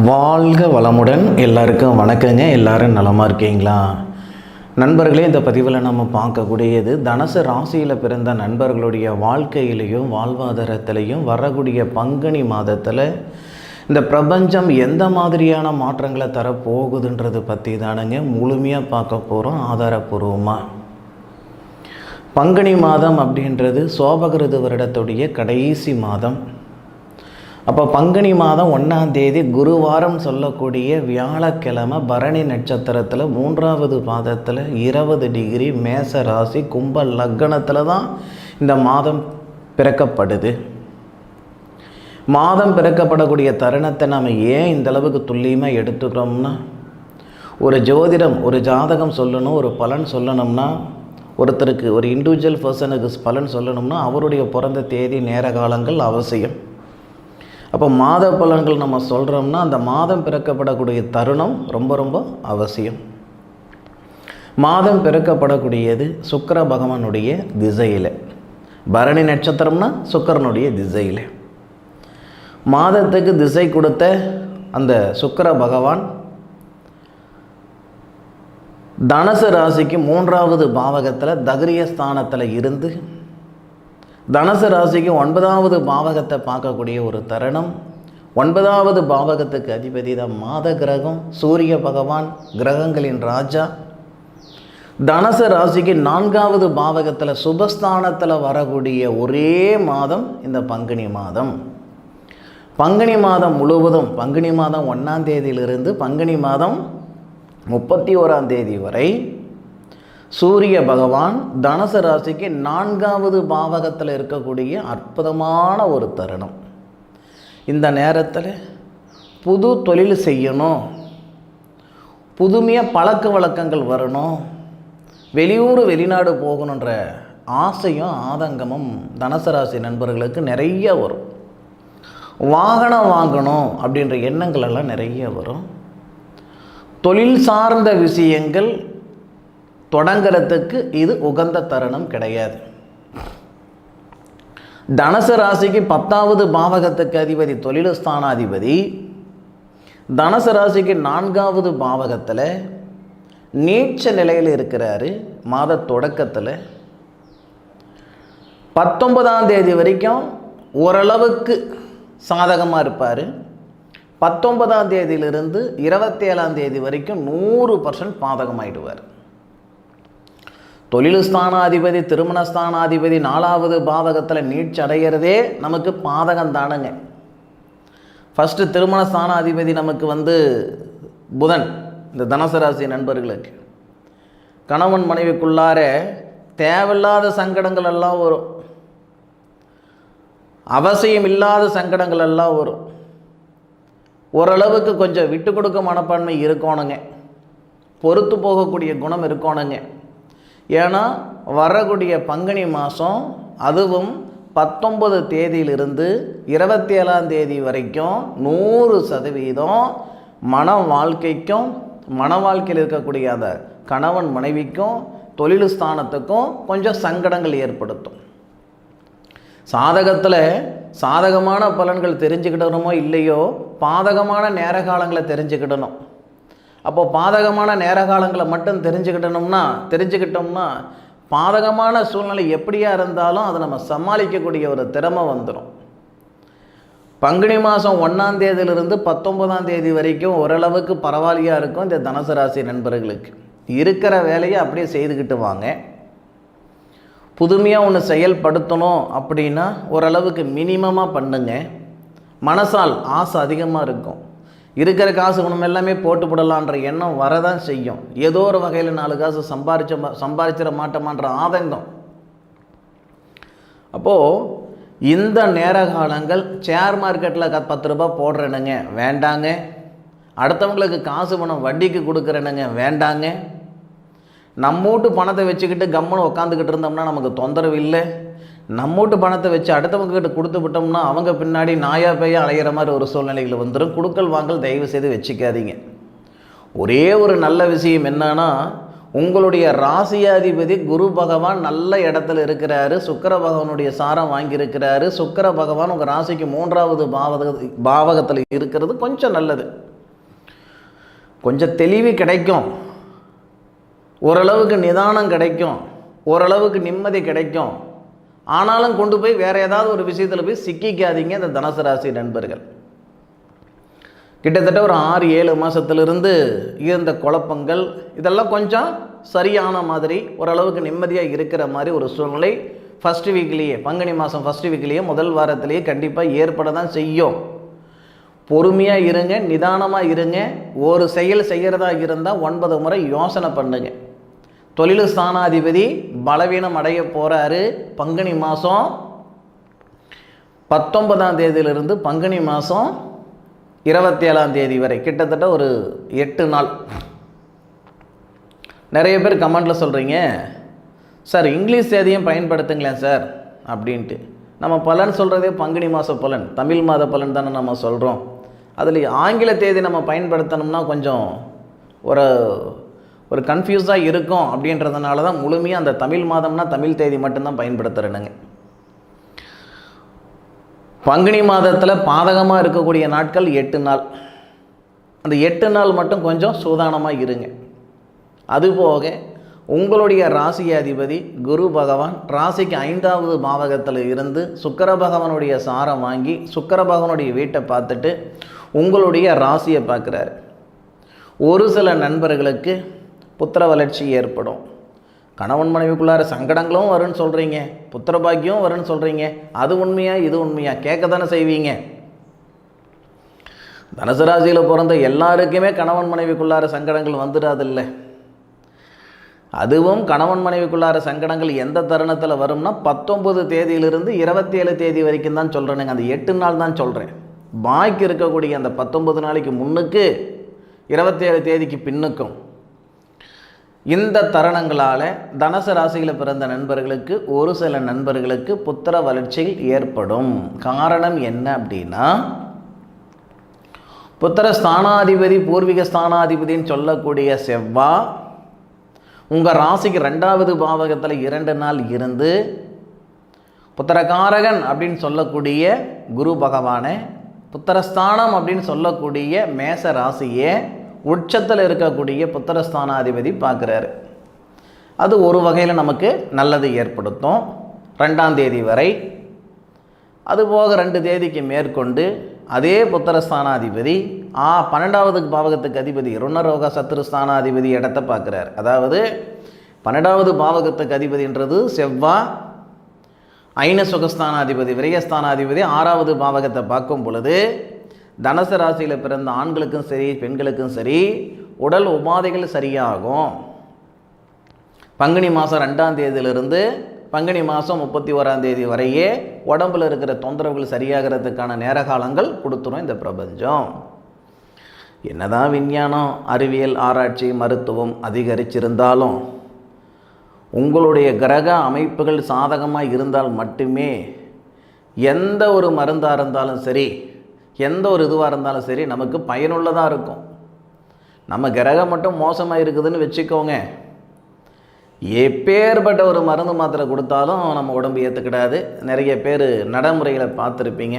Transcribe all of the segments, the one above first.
வாழ்க வளமுடன். எல்லாருக்கும் வணக்கங்க. எல்லாரும் நலமாக இருக்கீங்களா நண்பர்களே? இந்த பதிவில் நம்ம பார்க்கக்கூடியது தனுசு ராசியில் பிறந்த நண்பர்களுடைய வாழ்க்கையிலையும் வாழ்வாதாரத்திலையும் வரக்கூடிய பங்குனி மாதத்தில் இந்த பிரபஞ்சம் எந்த மாதிரியான மாற்றங்களை தரப்போகுதுன்றது பற்றி தானுங்க முழுமையாக பார்க்க போகிறோம் ஆதாரபூர்வமாக. பங்குனி மாதம் அப்படின்றது சோபகிருது வருடத்துடைய கடைசி மாதம். அப்போ பங்குனி மாதம் 1ஆம் தேதி குருவாரம் சொல்லக்கூடிய வியாழக்கிழமை பரணி நட்சத்திரத்தில் 3வது பாதத்தில் 20 டிகிரி மேச ராசி கும்ப லக்னத்தில் தான் இந்த மாதம் பிறக்கப்படுது. மாதம் பிறக்கப்படக்கூடிய தருணத்தை நாம் ஏன் இந்த அளவுக்கு துல்லியமாக எடுத்துட்டோம்னா, ஒரு ஜோதிடம் ஒரு ஜாதகம் சொல்லணும், ஒரு பலன் சொல்லணும்னா, ஒருத்தருக்கு ஒரு இண்டிவிஜுவல் பர்சனுக்கு பலன் சொல்லணும்னா அவருடைய பிறந்த தேதி நேர காலங்கள் அவசியம். அப்போ மாத பலன்கள் நம்ம சொல்கிறோம்னா அந்த மாதம் பிறக்கப்படக்கூடிய தருணம் ரொம்ப ரொம்ப அவசியம். மாதம் பிறக்கப்படக்கூடியது சுக்கிர பகவானுடைய திசையில், பரணி நட்சத்திரம்னா சுக்கிரனுடைய திசையில். மாதத்துக்கு திசை கொடுத்த அந்த சுக்கிர பகவான் தனுசு ராசிக்கு 3வது பாவகத்தில் தகிரிய ஸ்தானத்தில் இருந்து தனுசு ராசிக்கு 9வது பாவகத்தை பார்க்கக்கூடிய ஒரு தருணம். 9வது பாவகத்துக்கு அதிபதி தான் மாத கிரகம் சூரிய பகவான், கிரகங்களின் ராஜா. தனுசு ராசிக்கு 4வது பாவகத்தில் சுபஸ்தானத்தில் வரக்கூடிய ஒரே மாதம் இந்த பங்குனி மாதம். பங்குனி மாதம் முழுவதும் பங்குனி மாதம் 1ஆம் தேதியிலிருந்து பங்குனி மாதம் 31ஆம் தேதி வரை சூரிய பகவான் தனுசு ராசிக்கு 4வது பாவகத்தில் இருக்கக்கூடிய அற்புதமான ஒரு தருணம். இந்த நேரத்தில் புது தொழில் செய்யணும், புதுமையாக பழக்க வழக்கங்கள் வரணும், வெளியூர் வெளிநாடு போகணுன்ற ஆசையும் ஆதங்கமும் தனுசு ராசி நண்பர்களுக்கு நிறைய வரும். வாகனம் வாங்கணும் அப்படின்ற எண்ணங்கள் எல்லாம் நிறைய வரும். தொழில் சார்ந்த விஷயங்கள் தொடங்கிறதுக்கு இது உகந்த தருணம் கிடையாது. தனுசு ராசிக்கு 10வது பாவகத்துக்கு அதிபதி தொழில் ஸ்தானாதிபதி தனுசு ராசிக்கு 4வது பாவகத்தில் நீச்ச நிலையில் இருக்கிறாரு. மாத தொடக்கத்தில் 19ஆம் தேதி வரைக்கும் ஓரளவுக்கு சாதகமாக இருப்பார். 19ஆம் தேதியிலிருந்து 27ஆம் தேதி வரைக்கும் 100% பாதகமாயிடுவார். தொழில் ஸ்தானாதிபதி திருமண ஸ்தானாதிபதி 4வது பாவகத்தில் நீட்சி அடைகிறதே நமக்கு பாதகம் தானுங்க. ஃபஸ்ட்டு திருமண ஸ்தானாதிபதி நமக்கு புதன். இந்த தனுசு ராசி நண்பர்களுக்கு கணவன் மனைவிக்குள்ளார தேவையில்லாத சங்கடங்கள் எல்லாம் வரும், அவசியம் இல்லாத சங்கடங்கள் எல்லாம் வரும். ஓரளவுக்கு கொஞ்சம் விட்டு கொடுக்க மனப்பான்மை இருக்கணுங்க, பொறுத்து போகக்கூடிய குணம் இருக்கணுங்க. ஏன்னா வரக்கூடிய பங்குனி மாதம் அதுவும் 19 தேதியிலிருந்து 27ஆம் தேதி வரைக்கும் 100% மன வாழ்க்கைக்கும் மன வாழ்க்கையில் இருக்கக்கூடிய அந்த கணவன் மனைவிக்கும் தொழில் ஸ்தானத்துக்கும் கொஞ்சம் சங்கடங்கள் ஏற்படுத்தும். சாதகத்தில் சாதகமான பலன்கள் தெரிஞ்சுக்கிடணுமோ இல்லையோ பாதகமான நேர காலங்களை தெரிஞ்சுக்கிடணும். அப்போது பாதகமான நேர காலங்களை மட்டும் தெரிஞ்சுக்கிட்டோம்னா பாதகமான சூழ்நிலை எப்படியா இருந்தாலும் அதை நம்ம சமாளிக்கக்கூடிய ஒரு திறமை வந்துடும். பங்குனி மாதம் 1ஆம் தேதியிலிருந்து 19ஆம் தேதி வரைக்கும் ஓரளவுக்கு பரவாயில்லையாக இருக்கும் இந்த தனுசு ராசி நண்பர்களுக்கு. இருக்கிற வேலையை அப்படியே செய்துக்கிட்டு வாங்க. புதுமையாக ஒன்று செயல்படுத்தணும் அப்படின்னா ஓரளவுக்கு மினிமமாக பண்ணுங்க. மனசால் ஆசை அதிகமாக இருக்கும். இருக்கிற காசு ஒன்று எல்லாமே போட்டு போடலான்ற எண்ணம் வரதான் செய்யும். ஏதோ ஒரு வகையில் 4 காசு சம்பாதிச்சிட மாட்டோமான்ற ஆதங்கம். அப்போது இந்த நேர காலங்கள் ஷேர் மார்க்கெட்டில் 10 ரூபாய் போடுறேனுங்க வேண்டாங்க, அடுத்தவங்களுக்கு காசு பணம் வட்டிக்கு கொடுக்குறேனுங்க வேண்டாங்க, நம்ம வீட்டு பணத்தை வச்சுக்கிட்டு கம்முன்னு உட்காந்துக்கிட்டு இருந்தோம்னா நமக்கு தொந்தரவு இல்லை. நம்ம வீட்டு பணத்தை வச்சு அடுத்தவங்ககிட்ட கொடுத்து விட்டோம்னா அவங்க பின்னாடி நாயா பேயா அலையிற மாதிரி ஒரு சூழ்நிலைகள் வந்துடும். கொடுக்கல் வாங்கல் தயவு செய்து வச்சுக்காதீங்க. ஒரே ஒரு நல்ல விஷயம் என்னன்னா, உங்களுடைய ராசியாதிபதி குரு பகவான் நல்ல இடத்துல இருக்கிறாரு, சுக்கிர பகவானுடைய சாரம் வாங்கியிருக்கிறாரு. சுக்கிர பகவான் உங்கள் ராசிக்கு 3வது பாவகத்தில் இருக்கிறது கொஞ்சம் நல்லது. கொஞ்சம் தெளிவு கிடைக்கும், ஓரளவுக்கு நிதானம் கிடைக்கும், ஓரளவுக்கு நிம்மதி கிடைக்கும். ஆனாலும் கொண்டு போய் வேறு ஏதாவது ஒரு விஷயத்தில் போய் சிக்கிக்காதீங்க இந்த தனுசு ராசி நண்பர்கள். கிட்டத்தட்ட ஒரு 6-7 மாதத்துலேருந்து இருந்த குழப்பங்கள் இதெல்லாம் கொஞ்சம் சரியான மாதிரி, ஓரளவுக்கு நிம்மதியாக இருக்கிற மாதிரி ஒரு சூழ்நிலை ஃபஸ்ட்டு வீக்லேயே, பங்குனி மாதம் ஃபஸ்ட்டு வீக்லேயே, முதல் வாரத்திலேயே கண்டிப்பாக ஏற்பட தான் செய்யும். பொறுமையாக இருங்க, நிதானமாக இருங்க. ஒரு செயல் செய்கிறதா இருந்தால் 9 முறை யோசனை பண்ணுங்க. தொழில் ஸ்தானாதிபதி பலவீனம் அடைய போகிறாரு. பங்குனி மாதம் 19ஆம் தேதியிலிருந்து பங்குனி மாதம் 27ஆம் தேதி வரை கிட்டத்தட்ட ஒரு 8 நாள். நிறைய பேர் கமெண்டில் சொல்கிறீங்க, சார் இங்கிலீஷ் தேதியும் பயன்படுத்துங்களேன் சார் அப்படின்ட்டு. நம்ம பலன் சொல்கிறதே பங்குனி மாத பலன், தமிழ் மாத பலன் தானே நம்ம சொல்கிறோம். அதில் ஆங்கில தேதி நம்ம பயன்படுத்தணும்னா கொஞ்சம் ஒரு கன்ஃபியூஸாக இருக்கும். அப்படின்றதுனால தான் முழுமையாக அந்த தமிழ் மாதம்னா தமிழ் தேதி மட்டும்தான் பயன்படுத்துகிறேனுங்க. பங்குனி மாதத்தில் பாதகமாக இருக்கக்கூடிய நாட்கள் 8 நாள். அந்த 8 நாள் மட்டும் கொஞ்சம் சூதானமாக இருங்க. அதுபோக உங்களுடைய ராசி அதிபதி குரு பகவான் ராசிக்கு 5வது பாவகத்தில் இருந்து சுக்கிர பகவானுடைய சாரம் வாங்கி சுக்கிர பகவானுடைய வீட்டை பார்த்துட்டு உங்களுடைய ராசியை பார்க்குறாரு. ஒரு சில நண்பர்களுக்கு புத்திர வளர்ச்சி ஏற்படும். கணவன் மனைவிக்குள்ளார சங்கடங்களும் வரும்னு சொல்கிறீங்க, புத்திர பாக்கியம் வரும்னு சொல்கிறீங்க. அது உண்மையா இது உண்மையா கேட்க தானே செய்வீங்க. தனுசு ராசியில் பிறந்த எல்லாருக்குமே கணவன் மனைவிக்குள்ளார சங்கடங்கள் வந்துடாதில்லை. அதுவும் கணவன் மனைவிக்குள்ளார சங்கடங்கள் எந்த தருணத்தில் வரும்னா 19 தேதியிலிருந்து 27 தேதி வரைக்கும் தான் சொல்கிறேனுங்க. அந்த 8 நாள் தான் சொல்கிறேன். பாக்கி இருக்கக்கூடிய அந்த 19 நாளைக்கு முன்னுக்கு 27 தேதிக்கு பின்னுக்கும் இந்த தருணங்களால் தனுசு ராசியில் பிறந்த நண்பர்களுக்கு ஒரு சில நண்பர்களுக்கு புத்திர வளர்ச்சியில் ஏற்படும். காரணம் என்ன அப்படின்னா, புத்திர ஸ்தானாதிபதி பூர்வீக ஸ்தானாதிபதின்னு சொல்லக்கூடிய செவ்வாய் உங்கள் ராசிக்கு 2வது பாவகத்தில் 2 நாள் இருந்து புத்திரகாரகன் அப்படின்னு சொல்லக்கூடிய குரு பகவானை புத்திரஸ்தானம் அப்படின்னு சொல்லக்கூடிய மேச ராசியை உச்சத்தில் இருக்கக்கூடிய புத்திரஸ்தானாதிபதி பார்க்குறாரு. அது ஒரு வகையில் நமக்கு நல்லது ஏற்படுத்தும் 2ஆம் தேதி வரை. அதுபோக 2 தேதிக்கு மேற்கொண்டு அதே புத்திரஸ்தானாதிபதி 12வது பாவகத்துக்கு அதிபதி ருணரோக சத்ருஸ்தானாதிபதி இடத்தை பார்க்குறார். அதாவது 12வது பாவகத்துக்கு அதிபதின்றது செவ்வாய், ஐன சுகஸ்தானாதிபதி விரயஸ்தானாதிபதி 6வது பாவகத்தை பார்க்கும் பொழுது தனுசு ராசியில் பிறந்த ஆண்களுக்கும் சரி பெண்களுக்கும் சரி உடல் உபாதைகள் சரியாகும். பங்குனி மாதம் 2ஆம் தேதியிலிருந்து பங்குனி மாதம் 31ஆம் தேதி வரையே உடம்பில் இருக்கிற தொந்தரவுகள் சரியாகிறதுக்கான நேர காலங்கள் கொடுத்துரும் இந்த பிரபஞ்சம். என்னதான் விஞ்ஞானம் அறிவியல் ஆராய்ச்சி மருத்துவம் அதிகரிச்சிருந்தாலும் உங்களுடைய கிரக அமைப்புகள் சாதகமாக இருந்தால் மட்டுமே எந்த ஒரு மருந்தாக இருந்தாலும் சரி எந்த ஒரு இதுவாக இருந்தாலும் சரி நமக்கு பயனுள்ளதாக இருக்கும். நம்ம கிரகம் மட்டும் மோசமாக இருக்குதுன்னு வச்சுக்கோங்க, எப்பேற்பட்ட ஒரு மருந்து மாத்திரை கொடுத்தாலும் நம்ம உடம்பு ஏற்றுக்கிடாது. நிறைய பேர் நடைமுறைகளை பார்த்துருப்பீங்க,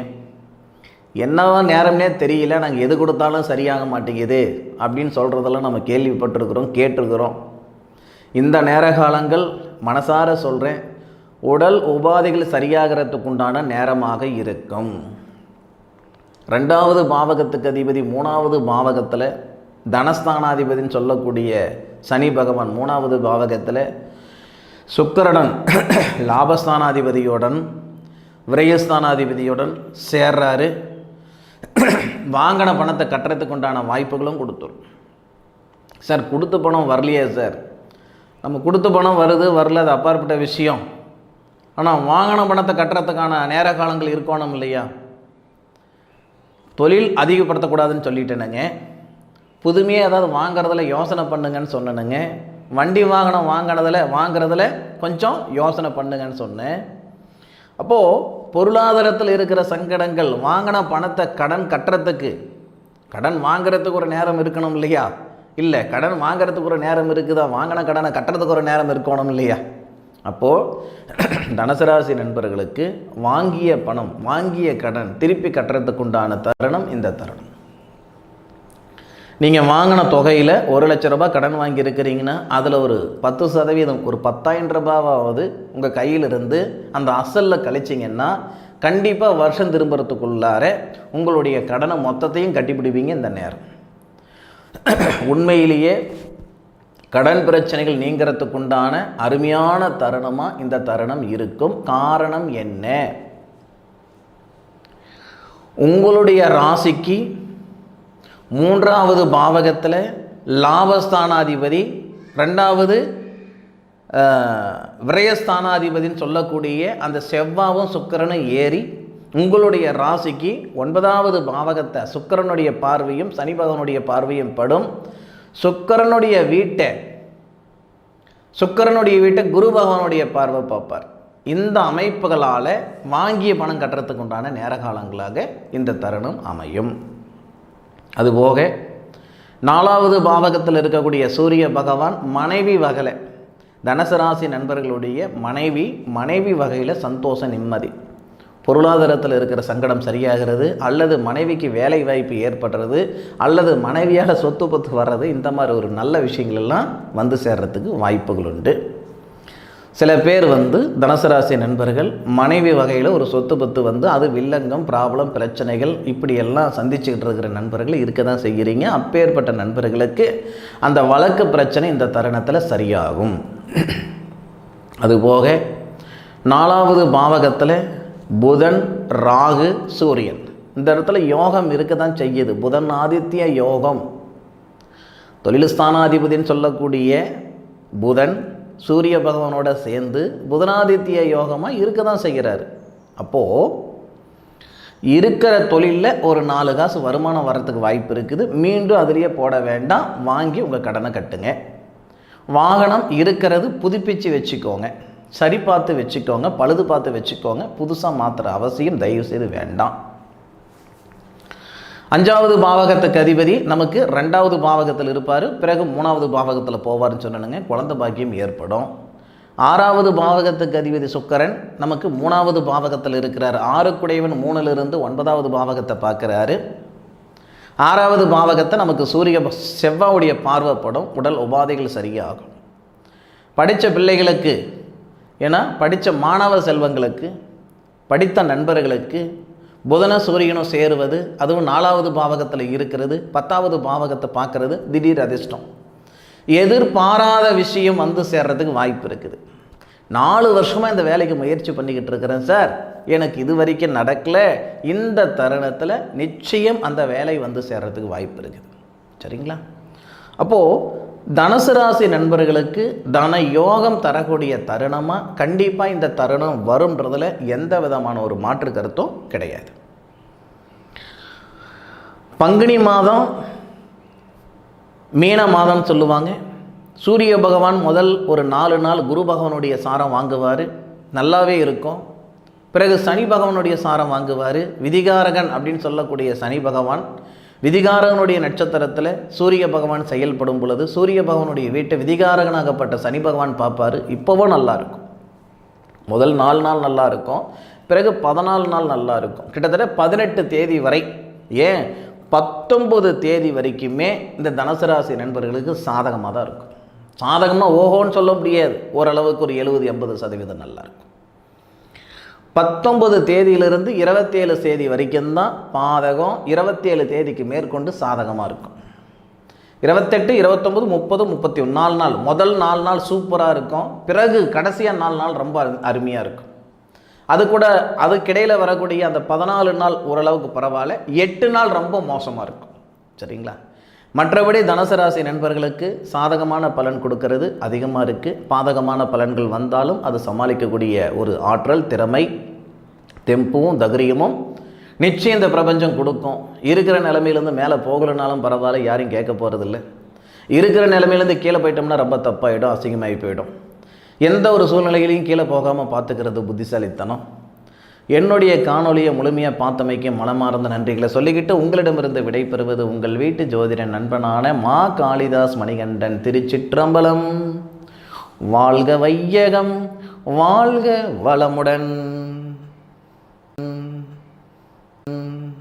என்னவோ நேரம்னே தெரியல, நாங்கள் எது கொடுத்தாலும் சரியாக மாட்டேங்குது அப்படின்னு சொல்கிறதெல்லாம் நம்ம கேள்விப்பட்டிருக்கிறோம், கேட்டிருக்கிறோம். இந்த நேர காலங்கள் மனசார சொல்கிறேன், உடல் உபாதைகள் சரியாகிறதுக்குண்டான நேரமாக இருக்கும். 2வது பாவகத்துக்கு அதிபதி 3வது பாவகத்தில் தனஸ்தானாதிபதினு சொல்லக்கூடிய சனி பகவான் 3வது பாவகத்தில் சுக்கிரனுடன் லாபஸ்தானாதிபதியுடன் விரயஸ்தானாதிபதியுடன் சேர்றாரு. வாங்கின பணத்தை கட்டுறதுக்கு உண்டான வாய்ப்புகளும் கொடுத்துரும். சார் கொடுத்த பணம் வரலையே சார், நம்ம கொடுத்த பணம் வருது வரல அது அப்பாற்பட்ட விஷயம். ஆனால் வாங்கின பணத்தை கட்டுறதுக்கான நேர காலங்கள் இருக்கணும் இல்லையா? தொழில் அதிகப்படுத்தக்கூடாதுன்னு சொல்லிட்டேனுங்க. புதுமையாக ஏதாவது வாங்கிறதுல யோசனை பண்ணுங்கன்னு சொன்னேனுங்க. வண்டி வாகனம் வாங்கிறதுல கொஞ்சம் யோசனை பண்ணுங்கன்னு சொன்னேன். அப்போது பொருளாதாரத்தில் இருக்கிற சங்கடங்கள், வாங்கின பணத்தை கடன் கட்டுறதுக்கு, கடன் வாங்கிறதுக்கு ஒரு நேரம் இருக்கணும் இல்லையா? இல்லை, கடன் வாங்கிறதுக்கு ஒரு நேரம் இருக்குதா, வாங்கின கடனை கட்டுறதுக்கு ஒரு நேரம் இருக்கணும் இல்லையா? அப்போது தனுசு ராசி நண்பர்களுக்கு வாங்கிய பணம் வாங்கிய கடன் திருப்பி கட்டுறதுக்கு உண்டான தருணம் இந்த தருணம். நீங்கள் வாங்கின தொகையில் 1,00,000 ரூபாய் கடன் வாங்கியிருக்கிறீங்கன்னா அதில் ஒரு 10%, ஒரு 10,000 ரூபாவாவது உங்கள் கையிலிருந்து அந்த அசலில் கழிச்சிங்கன்னா கண்டிப்பாக வருஷம் திரும்புறதுக்குள்ளார உங்களுடைய கடனை மொத்தத்தையும் கட்டிப்பிடிப்பீங்க. இந்த நேரம் உண்மையிலேயே கடன் பிரச்சனைகள் நீங்கிறதுக்குண்டான அருமையான தருணமாக இந்த தருணம் இருக்கும். காரணம் என்ன? உங்களுடைய ராசிக்கு 3வது பாவகத்தில் லாபஸ்தானாதிபதி, 2வது விரயஸ்தானாதிபதின்னு சொல்லக்கூடிய அந்த செவ்வாவும் சுக்கிரனும் ஏறி உங்களுடைய ராசிக்கு 9வது பாவகத்தை சுக்கிரனுடைய பார்வையும் சனி பகவானுடைய பார்வையும் படும். சுக்கிரனுடைய வீட்டை குரு பகவானுடைய பார்வை பார்ப்பார். இந்த அமைப்புகளால் வாங்கிய பணம் கட்டுறதுக்கு உண்டான நேர காலங்களாக இந்த தருணம் அமையும். அதுபோக 4வது பாவகத்தில் இருக்கக்கூடிய சூரிய பகவான் மனைவி வகையில், தனுசு ராசி நண்பர்களுடைய மனைவி வகையில் சந்தோஷ நிம்மதி, பொருளாதாரத்தில் இருக்கிற சங்கடம் சரியாகிறது, அல்லது மனைவிக்கு வேலை வாய்ப்பு ஏற்படுறது, அல்லது மனைவியாக சொத்து பத்து வர்றது, இந்த மாதிரி ஒரு நல்ல விஷயங்கள் எல்லாம் வந்து சேர்றதுக்கு வாய்ப்புகள் உண்டு. சில பேர் தனுசு ராசி நண்பர்கள் மனைவி வகையில் ஒரு சொத்து பத்து அது வில்லங்கம், ப்ராப்ளம், பிரச்சனைகள் இப்படியெல்லாம் சந்திச்சுக்கிட்டு இருக்கிற நண்பர்கள் இருக்க தான் செய்கிறீங்க. அப்பேற்பட்ட நண்பர்களுக்கு அந்த வழக்கு பிரச்சனை இந்த தருணத்தில் சரியாகும். அதுபோக 4வது பாவகத்தில் புதன், ராகு, சூரியன், இந்த இடத்துல யோகம் இருக்க தான் செய்யுது. புதன் ஆதித்ய யோகம், தொழில் ஸ்தானாதிபதினு சொல்லக்கூடிய புதன் சூரிய பகவானோட சேர்ந்து புதனாதித்ய யோகமாக இருக்க தான் செய்கிறார். அப்போது இருக்கிற தொழிலில் ஒரு 4 காசு வருமானம் வர்றதுக்கு வாய்ப்பு இருக்குது. மீண்டும் அதிலேயே போட வேண்டாம், வாங்கி உங்கள் கடனை கட்டுங்க. வாகனம் இருக்கிறது புதுப்பிச்சு வச்சுக்கோங்க, சரி பார்த்து வச்சுக்கோங்க, பழுது பார்த்து வச்சுக்கோங்க. புதுசாக மாற்றுற அவசியம் தயவு செய்து வேண்டாம். 5வது பாவகத்துக்கு அதிபதி நமக்கு 2வது பாவகத்தில் இருப்பார், பிறகு 3வது பாவகத்தில் போவார்னு சொன்னனுங்க. குழந்தை பாக்கியம் ஏற்படும். 6வது பாவகத்துக்கு அதிபதி சுக்கிரன் நமக்கு 3வது பாவகத்தில் இருக்கிறார். 6க்குடையவன் 3லிருந்து 9வது பாவகத்தை பார்க்குறாரு. 6வது பாவகத்தை நமக்கு செவ்வாவுடைய பார்வைப்படும். உடல் உபாதைகள் சரியாகும். படித்த பிள்ளைகளுக்கு, ஏன்னா படித்த மாணவ செல்வங்களுக்கு, படித்த நண்பர்களுக்கு புதன சூரியனும் சேருவது, அதுவும் 4வது பாவகத்தில் இருக்கிறது, 10வது பாவகத்தை பார்க்குறது திடீர் அதிர்ஷ்டம். எதிர்பாராத விஷயம் சேர்றதுக்கு வாய்ப்பு இருக்குது. 4 வருஷமாக இந்த வேலைக்கு முயற்சி பண்ணிக்கிட்டு இருக்கிறேன் சார், எனக்கு இது வரைக்கும் நடக்கலை. இந்த தருணத்தில் நிச்சயம் அந்த வேலை சேர்றதுக்கு வாய்ப்பு இருக்குது. சரிங்களா? அப்போது தனுசு ராசி நண்பர்களுக்கு தன யோகம் தரக்கூடிய தருணமாக கண்டிப்பாக இந்த தருணம் வரும்ன்றதில் எந்த விதமான ஒரு மாற்று கருத்தும் கிடையாது. பங்குனி மாதம் மீன மாதம் சொல்லுவாங்க. சூரிய பகவான் முதல் ஒரு 4 நாள் குரு பகவானுடைய சாரம் வாங்குவார், நல்லாவே இருக்கும். பிறகு சனி பகவானுடைய சாரம் வாங்குவார். விதிகாரகன் அப்படின்னு சொல்லக்கூடிய சனி பகவான் விதிகாரகனுடைய நட்சத்திரத்தில் சூரிய பகவான் செயல்படும் பொழுது சூரிய பகவானுடைய வீட்டை விதிகாரகனாகப்பட்ட சனி பகவான் பார்ப்பார். இப்போவும் நல்லா இருக்கும். முதல் 4 நாள் நல்லா இருக்கும், பிறகு 14 நாள் நல்லா இருக்கும். கிட்டத்தட்ட 18 தேதி வரை, ஏன் 19 தேதி வரைக்குமே இந்த தனுசு ராசி நண்பர்களுக்கு சாதகமாக தான் இருக்கும். சாதகமாக ஓஹோன்னு சொல்ல முடியாது, ஓரளவுக்கு ஒரு 70-80% நல்லா இருக்கும். 19 தேதியிலிருந்து 27 தேதி வரைக்கும் தான் பாதகம். 27 தேதிக்கு மேற்கொண்டு சாதகமாக இருக்கும். 28, 29, 30, 31 4 நாள், முதல் 4 நாள் சூப்பராக இருக்கும். பிறகு கடைசியாக 4 நாள் ரொம்ப அருமையாக இருக்கும். அது கூட அதுக்கிடையில் வரக்கூடிய அந்த 14 நாள் ஓரளவுக்கு பரவாயில்ல, 8 நாள் ரொம்ப மோசமாக இருக்கும். சரிங்களா? மற்றபடி தனுசு ராசி நண்பர்களுக்கு சாதகமான பலன் கொடுக்கறது அதிகமாக இருக்குது. பாதகமான பலன்கள் வந்தாலும் அது சமாளிக்கக்கூடிய ஒரு ஆற்றல், திறமை, தெம்பும் தைரியமும் நிச்சயம் இந்த பிரபஞ்சம் கொடுக்கும். இருக்கிற நிலைமையிலேருந்து மேலே போகலைனாலும் பரவாயில்ல, யாரையும் கேட்க போகிறதில்ல. இருக்கிற நிலைமையிலேருந்து கீழே போயிட்டோம்னா ரொம்ப தப்பாகிடும், அசிங்கமாகி போயிடும். எந்த ஒரு சூழ்நிலையிலையும் கீழே போகாமல் பார்த்துக்கிறது புத்திசாலித்தனம். என்னுடைய காணொலியை முழுமையாக பார்த்தமைக்கு மனமார்ந்த நன்றிகளை சொல்லிக்கிட்டு உங்களிடமிருந்து விடைபெறுவது உங்கள் வீட்டு ஜோதிட நண்பனான மா காளிதாஸ் மணிகண்டன். திருச்சிற்றம்பலம். வாழ்க வையகம், வாழ்க வளமுடன்.